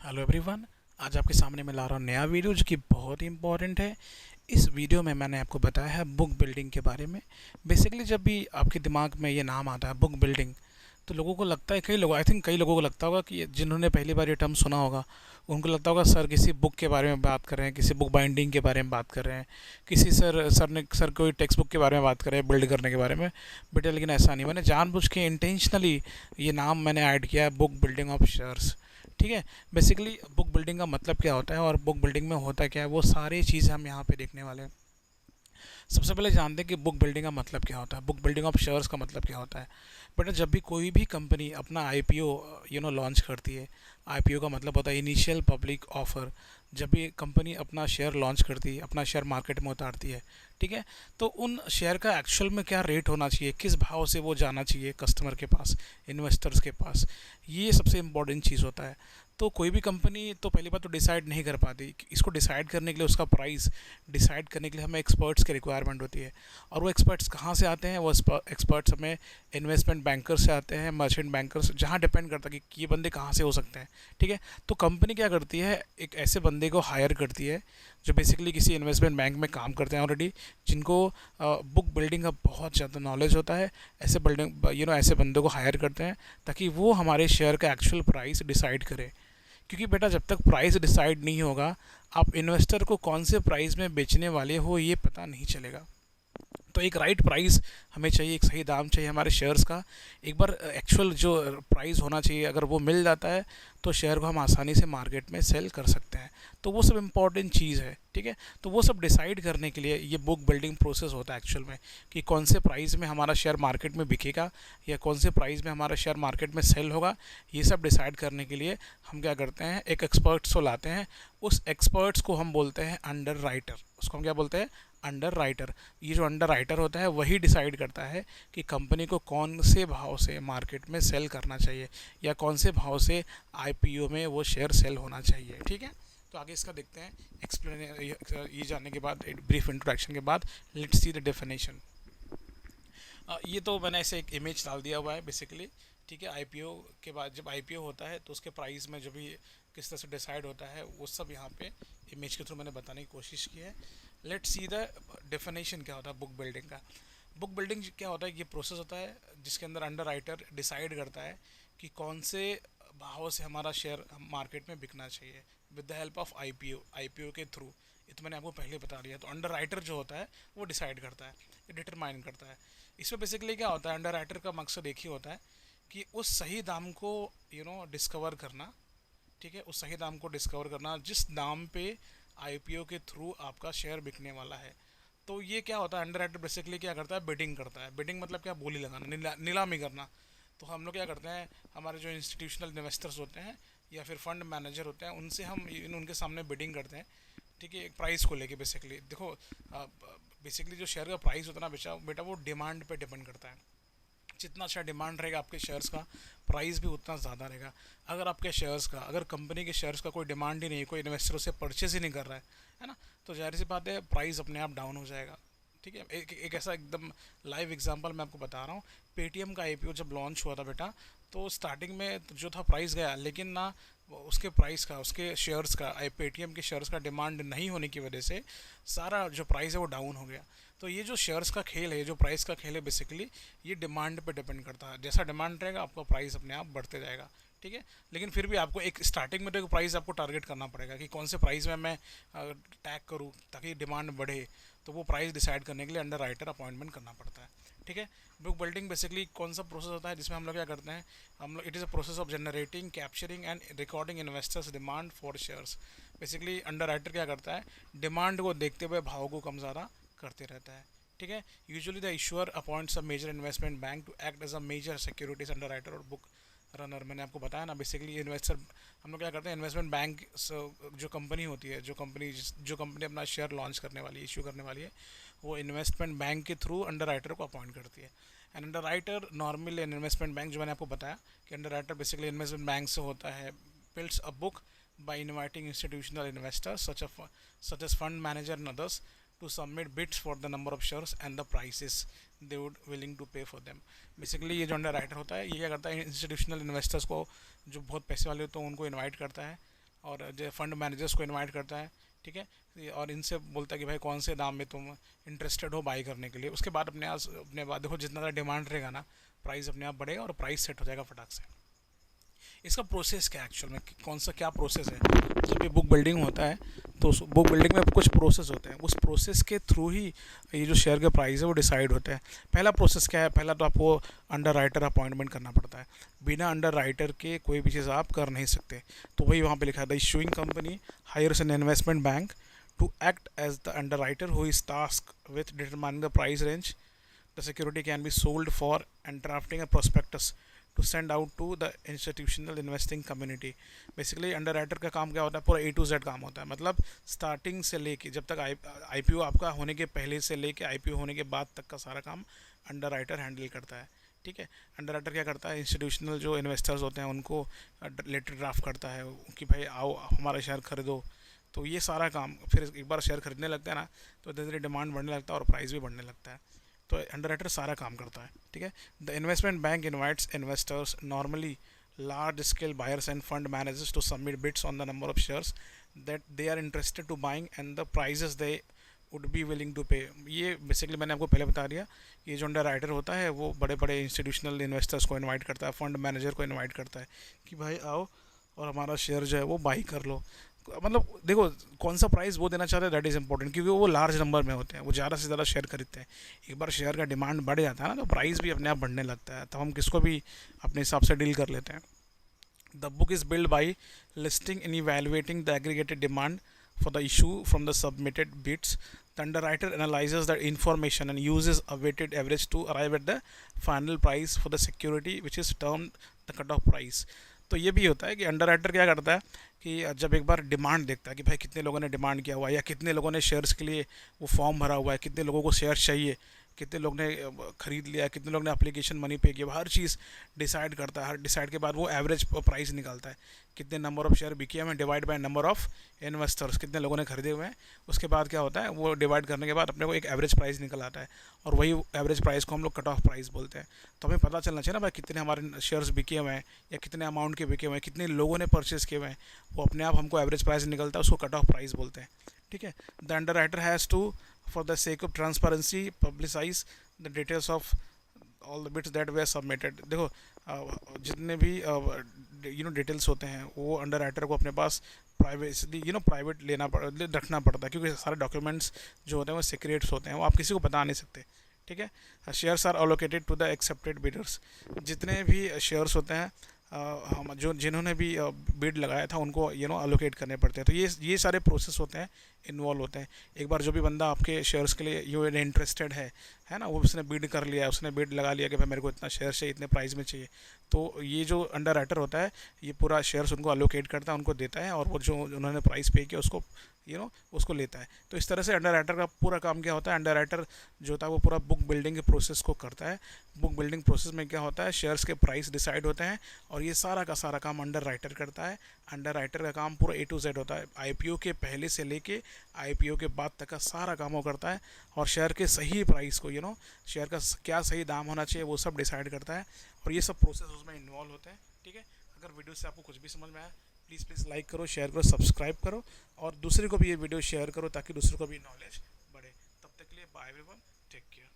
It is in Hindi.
Hello everyone. आज आपके सामने मैं ला रहा हूँ नया वीडियो जो कि बहुत ही इंपॉर्टेंट है। इस वीडियो में मैंने आपको बताया है बुक बिल्डिंग के बारे में। बेसिकली जब भी आपके दिमाग में ये नाम आता है बुक बिल्डिंग, तो लोगों को लगता है, कई लोगों को लगता होगा कि जिन्होंने पहली बार ये टर्म सुना होगा उनको लगता होगा सर किसी बुक के बारे में बात कर रहे हैं, किसी बुक बाइंडिंग के बारे में बात कर रहे हैं, किसी सर कोई टेक्स्ट बुक के बारे में बात कर रहे हैं, बिल्ड करने के बारे में। बेटा लेकिन ऐसा नहीं, मैंने जानबूझ के इंटेंशनली ये नाम मैंने ऐड किया है, बुक बिल्डिंग ऑफ शेयर्स। ठीक है। बेसिकली बुक बिल्डिंग का मतलब क्या होता है और बुक बिल्डिंग में होता क्या है, वो सारी चीज़ें हम यहाँ पे देखने वाले हैं। सबसे पहले जानते हैं कि बुक बिल्डिंग का मतलब क्या होता है, बुक बिल्डिंग ऑफ शेयर्स का मतलब क्या होता है। बेटा जब भी कोई भी कंपनी अपना आईपीओ लॉन्च करती है, आईपीओ का मतलब होता है इनिशियल पब्लिक ऑफर। जब भी कंपनी अपना शेयर लॉन्च करती है, अपना शेयर मार्केट में उतारती है, ठीक है, तो उन शेयर का एक्चुअल में क्या रेट होना चाहिए, किस भाव से वो जाना चाहिए कस्टमर के पास, इन्वेस्टर्स के पास, ये सबसे इम्पोर्टेंट चीज़ होता है। तो कोई भी कंपनी तो पहली बात तो डिसाइड नहीं कर पाती। इसको डिसाइड करने के लिए, उसका प्राइस डिसाइड करने के लिए हमें एक्सपर्ट्स की रिक्वायरमेंट होती है। और वो एक्सपर्ट्स कहाँ से आते हैं? वो एक्सपर्ट्स हमें इन्वेस्टमेंट बैंकर्स से आते हैं, मर्चेंट बैंकर्स, जहाँ डिपेंड करता है कि ये बंदे कहाँ से हो सकते हैं। ठीक है। तो कंपनी क्या करती है, एक ऐसे बंदे को हायर करती है जो बेसिकली किसी इन्वेस्टमेंट बैंक में काम करते हैं ऑलरेडी, जिनको बुक बिल्डिंग का बहुत ज़्यादा नॉलेज होता है। ऐसे बंदों को हायर करते हैं ताकि वो हमारे शेयर का एक्चुअल प्राइस डिसाइड करें। क्योंकि बेटा जब तक प्राइस डिसाइड नहीं होगा, आप इन्वेस्टर को कौन से प्राइस में बेचने वाले हो ये पता नहीं चलेगा। तो एक राइट प्राइस हमें चाहिए, एक सही दाम चाहिए हमारे शेयर्स का। एक बार एक्चुअल जो प्राइस होना चाहिए, अगर वो मिल जाता है तो शेयर को हम आसानी से मार्केट में सेल कर सकते हैं। तो वो सब इम्पॉर्टेंट चीज़ है। ठीक है। तो वो सब डिसाइड करने के लिए ये बुक बिल्डिंग प्रोसेस होता है एक्चुअल में, कि कौन से प्राइस में हमारा शेयर मार्केट में बिकेगा या कौन से प्राइस में हमारा शेयर मार्केट में सेल होगा। ये सब डिसाइड करने के लिए हम क्या करते हैं, एक एक्सपर्ट्स को लाते हैं। उस एक्सपर्ट्स को हम बोलते हैं अंडर राइटर। उसको हम क्या बोलते हैं? Under writer. ये जो अंडर राइटर होता है वही डिसाइड करता है कि कंपनी को कौन से भाव से मार्केट में सेल करना चाहिए या कौन से भाव से आईपीओ में वो शेयर सेल होना चाहिए। ठीक है। तो आगे इसका देखते हैं। एक्सप्लेन ये जानने के बाद, एक ब्रीफ इंट्रोडक्शन के बाद, लेट्स सी द डेफिनेशन। ये तो मैंने ऐसे एक इमेज डाल दिया हुआ है बेसिकली। ठीक है। आईपीओ के बाद जब आईपीओ होता है तो उसके प्राइस में जो भी किस तरह से डिसाइड होता है वो सब यहाँ पे इमेज के थ्रू मैंने बताने की कोशिश की है। लेट्स सी द डेफिनेशन क्या होता है बुक बिल्डिंग का। बुक बिल्डिंग क्या होता है? ये प्रोसेस होता है जिसके अंदर अंडर राइटर डिसाइड करता है कि कौन से भाव से हमारा शेयर मार्केट में बिकना चाहिए with the help of IPO के थ्रू। ये तो मैंने आपको पहले बता दिया। तो अंडर राइटर जो होता है वो डिसाइड करता है, डिटरमाइन करता है। इसमें बेसिकली क्या होता है, अंडर राइटर का मकसद एक ही होता है कि उस सही दाम को डिस्कवर करना। ठीक है। उस सही दाम को डिस्कवर करना जिस दाम पे आईपीओ के थ्रू आपका शेयर बिकने वाला है। तो ये क्या होता है, अंडर राइटर बेसिकली क्या करता है, बिडिंग करता है। बिडिंग मतलब क्या? बोली लगाना, नीलामी करना। तो हम लोग क्या करते हैं, हमारे जो इंस्टीट्यूशनल इन्वेस्टर्स होते हैं या फिर फंड मैनेजर होते हैं, उनसे हम उनके सामने बिडिंग करते हैं। ठीक है। एक प्राइस को लेके बेसिकली देखो, बेसिकली जो शेयर का प्राइस होता है ना बेटा, वो डिमांड पे डिपेंड करता है। जितना अच्छा डिमांड रहेगा आपके शेयर्स का, प्राइस भी उतना ज़्यादा रहेगा। अगर आपके शेयर्स का, अगर कंपनी के शेयर्स का कोई डिमांड ही नहीं, कोई इन्वेस्टर उसे परचेज ही नहीं कर रहा है ना, तो जाहिर सी बात है प्राइस अपने आप डाउन हो जाएगा। ठीक है। एक ऐसा एकदम लाइव एग्जांपल मैं आपको बता रहा हूँ। पेटीएम का आईपीओ जब लॉन्च हुआ था बेटा, तो स्टार्टिंग में जो था प्राइस गया, लेकिन ना उसके प्राइस का, उसके शेयर्स का, पेटीएम के शेयर्स का डिमांड नहीं होने की वजह से सारा जो प्राइस है वो डाउन हो गया। तो ये जो शेयर्स का खेल है, जो प्राइस का खेल है, बेसिकली ये डिमांड पे डिपेंड करता है। जैसा डिमांड रहेगा आपका प्राइस अपने आप बढ़ते जाएगा। ठीक है। लेकिन फिर भी आपको एक स्टार्टिंग में तो एक प्राइस आपको टारगेट करना पड़ेगा कि कौन से प्राइस में मैं टैग करूँ ताकि डिमांड बढ़े। तो वो प्राइस डिसाइड करने के लिए अंडर राइटर अपॉइंटमेंट करना पड़ता है। ठीक है। बुक बिल्डिंग बेसिकली कौन सा प्रोसेस होता है जिसमें हम लोग क्या करते हैं, हम लोग, it is a process of generating, capturing and recording investors demand for shares. Basically under writer क्या करता है, डिमांड को देखते हुए भाव को कम ज़्यादा करते रहता है। ठीक है। Usually the issuer appoints a major investment bank to act as a major securities underwriter और बुक रनर। मैंने आपको बताया ना, बेसिकली इन्वेस्टर, हम लोग क्या करते हैं, इन्वेस्टमेंट बैंक जो कंपनी होती है, जो कंपनी अपना शेयर लॉन्च करने वाली है, इशू करने वाली है, वो इन्वेस्टमेंट बैंक के थ्रू अंडर राइटर को अपॉइंट करती है। And under writer normally investment bank, जो मैंने आपको बताया कि under writer basically investment bank से होता है, builds a book by inviting institutional investors such as fund manager and others to submit bids for the number of shares and the prices they would willing to pay for them। Basically ये जो अंडर राइटर होता है, ये क्या करता है, इंस्टीट्यूशनल इन्वेस्टर्स को, जो बहुत पैसे वाले होते हैं, उनको इनवाइट करता है और जो फंड मैनेजर्स को इनवाइट करता है, ठीक है, और इनसे बोलता है कि भाई कौन से दाम में तुम इंटरेस्टेड हो बाई करने के लिए। उसके बाद अपने बाद देखो जितना ज़्यादा डिमांड रहेगा ना, प्राइस अपने आप बढ़ेगा और प्राइस सेट हो जाएगा फटाक से। इसका प्रोसेस क्या है एक्चुअल में, कौन सा क्या प्रोसेस है। जब ये बुक बिल्डिंग होता है तो उस बुक बिल्डिंग में कुछ प्रोसेस होते हैं, उस प्रोसेस के थ्रू ही ये जो शेयर के प्राइस है वो डिसाइड होते हैं। पहला प्रोसेस क्या है, पहला तो आपको अंडर राइटर अपॉइंटमेंट करना पड़ता है। बिना अंडर राइटर के कोई भी चीज़ आप कर नहीं सकते। तो वही वहाँ पे लिखा है, the issuing company hires an investment bank to act as the underwriter who is task with determining the price range the security can be sold for and drafting a prospectus to send out to the institutional investing community. Basically underwriter का काम क्या होता है, पूरा A to Z काम होता है। मतलब स्टार्टिंग से लेके जब तक IPO आपका होने के पहले से लेके IPO होने के बाद तक का सारा काम अंडर राइटर हैंडल करता है, ठीक है। अंडर राइटर क्या करता है, इंस्टीट्यूशनल जो इन्वेस्टर्स होते हैं उनको लेटर ड्राफ्ट करता है कि भाई आओ हमारा शेयर खरीदो। तो ये सारा काम फिर एक बार शेयर खरीदने लगता है ना, तो धीरे धीरे डिमांड बढ़ने लगता है और प्राइस भी बढ़ने लगता है। तो अंडर राइटर सारा काम करता है, ठीक है। The investment bank invites investors, normally large scale buyers and fund managers, to submit bids on the number of shares that they are interested to buying and the prices they would be willing to pay। ये बेसिकली मैंने आपको पहले बता दिया, ये जो अंडर राइटर होता है वो बड़े बड़े इंस्टीट्यूशनल इन्वेस्टर्स को इनवाइट करता है, फंड मैनेजर को इनवाइट करता है कि भाई आओ और हमारा शेयर जो है वो बाई कर लो। मतलब देखो कौन सा प्राइस वो देना चाहते हैं, दैट इज़ इंपॉर्टेंट, क्योंकि वो लार्ज नंबर में होते हैं, वो ज़्यादा से ज़्यादा शेयर खरीदते हैं। एक बार शेयर का डिमांड बढ़ जाता है ना, तो प्राइस भी अपने आप बढ़ने लगता है, तब हम किसको भी अपने हिसाब से डील कर लेते हैं। The book is build by listing in evaluating the aggregated demand for the issue from the submitted bids. The underwriter analyzes the information and uses a weighted average to arrive at the final price for the security, which is termed the cutoff price। तो ये भी होता है कि अंडरराइटर क्या करता है कि जब एक बार डिमांड देखता है कि भाई कितने लोगों ने डिमांड किया हुआ है या कितने लोगों ने शेयर्स के लिए वो फॉर्म भरा हुआ है, कितने लोगों को शेयर चाहिए, कितने लोग ने ख़रीद लिया, कितने लोग ने एप्लीकेशन मनी पे किया, हर चीज़ डिसाइड करता है। हर डिसाइड के बाद वो एवरेज प्राइस निकालता है, कितने नंबर ऑफ़ शेयर बिके हैं divide by number of investors, कितने लोगों ने खरीदे हुए हैं। उसके बाद क्या होता है, वो डिवाइड करने के बाद अपने को एक एवरेज प्राइस निकल आता है, और वही एवरेज प्राइस को हम लोग कट ऑफ प्राइस बोलते हैं। तो हमें पता चलना चाहिए ना भाई कितने हमारे शेयर्स बिके हुए हैं या कितने अमाउंट के बिके हुए हैं, कितने लोगों ने परचेज़ किए हुए हैं, वो अपने आप हमको एवरेज प्राइस निकलता है, उसको कट ऑफ प्राइस बोलते हैं, ठीक है। The underwriter has to, for the sake of transparency, publicise the details of all the bids that were submitted. देखो जितने भी डिटेल्स होते हैं वो अंडर राइटर को अपने पास प्राइवेसी प्राइवेट रखना पड़ता है, क्योंकि सारे डॉक्यूमेंट्स जो होते हैं वो सीक्रेट्स होते हैं, वो आप किसी को बता नहीं सकते, ठीक है। Shares are allocated to the accepted bidders. जितने भी शेयर्स होते हैं हम जिन्होंने भी बिड लगाया था उनको अलोकेट करने पड़ते हैं। तो ये सारे प्रोसेस होते हैं, इन्वॉल्व होते हैं। एक बार जो भी बंदा आपके शेयर्स के लिए इंटरेस्टेड है ना, वो उसने बिड कर लिया, उसने बिड लगा लिया कि भाई मेरे को इतना शेयर चाहिए, इतने प्राइस में चाहिए, तो ये जो अंडर राइटर होता है ये पूरा शेयर्स उनको अलोकेट करता है, उनको देता है, और वो जो उन्होंने प्राइस पे किया उसको उसको लेता है। तो इस तरह से अंडर राइटर का पूरा काम क्या होता है, अंडर राइटर जो होता है वो पूरा बुक बिल्डिंग के प्रोसेस को करता है। बुक बिल्डिंग प्रोसेस में क्या होता है, शेयर्स के प्राइस डिसाइड होते हैं, और ये सारा का सारा काम अंडर राइटर करता है। अंडर राइटर का काम पूरा A to Z होता है, IPO के पहले से लेके IPO के बाद तक का सारा काम वो करता है, और शेयर के सही प्राइस को शेयर का क्या सही दाम होना चाहिए वो सब डिसाइड करता है, और ये सब प्रोसेस उसमें इन्वॉल्व होते हैं, ठीक है। अगर वीडियो से आपको कुछ भी समझ में आया, प्लीज़ लाइक करो, शेयर करो, सब्सक्राइब करो, और दूसरे को भी ये वीडियो शेयर करो ताकि दूसरे को भी नॉलेज बढ़े। तब तक के लिए बाय एवरीवन, टेक केयर।